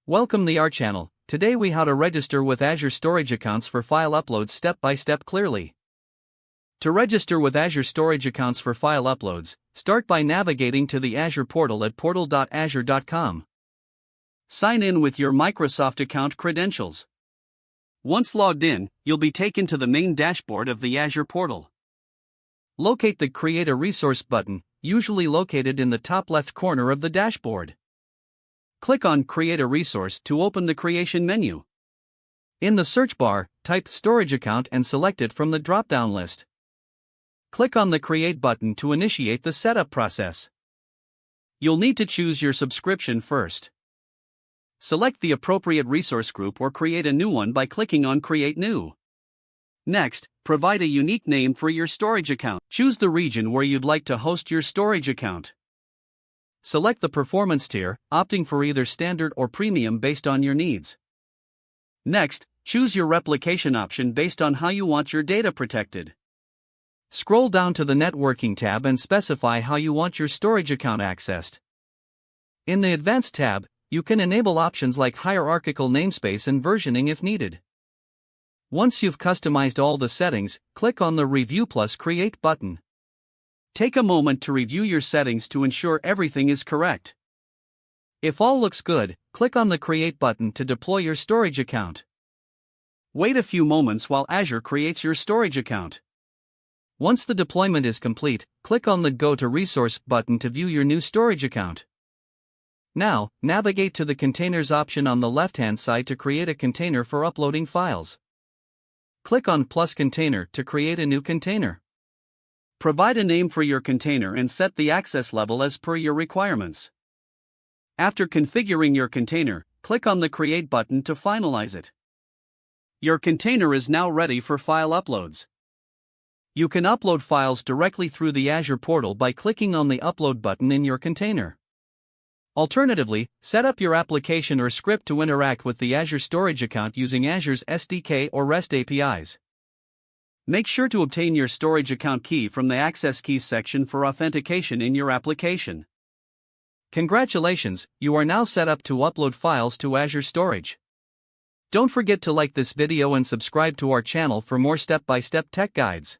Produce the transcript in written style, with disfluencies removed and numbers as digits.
Welcome to our channel. Today we how to register with Azure Storage Accounts for file uploads step by step clearly. To register with Azure Storage Accounts for file uploads, start by navigating to the Azure portal at portal.azure.com. Sign in with your Microsoft account credentials. Once logged in, you'll be taken to the main dashboard of the Azure portal. Locate the Create a Resource button, usually located in the top left corner of the dashboard. Click on Create a Resource to open the creation menu. In the search bar, type Storage Account and select it from the drop-down list. Click on the Create button to initiate the setup process. You'll need to choose your subscription first. Select the appropriate resource group or create a new one by clicking on Create New. Next, provide a unique name for your storage account. Choose the region where you'd like to host your storage account. Select the performance tier, opting for either standard or premium based on your needs. Next, choose your replication option based on how you want your data protected. Scroll down to the Networking tab and specify how you want your storage account accessed. In the Advanced tab, you can enable options like hierarchical namespace and versioning if needed. Once you've customized all the settings, click on the Review plus Create button. Take a moment to review your settings to ensure everything is correct. If all looks good, click on the Create button to deploy your storage account. Wait a few moments while Azure creates your storage account. Once the deployment is complete, click on the Go to Resource button to view your new storage account. Now, navigate to the Containers option on the left-hand side to create a container for uploading files. Click on Plus Container to create a new container. Provide a name for your container and set the access level as per your requirements. After configuring your container, click on the Create button to finalize it. Your container is now ready for file uploads. You can upload files directly through the Azure portal by clicking on the Upload button in your container. Alternatively, set up your application or script to interact with the Azure Storage Account using Azure's SDK or REST APIs. Make sure to obtain your storage account key from the Access Keys section for authentication in your application. Congratulations, you are now set up to upload files to Azure Storage. Don't forget to like this video and subscribe to our channel for more step-by-step tech guides.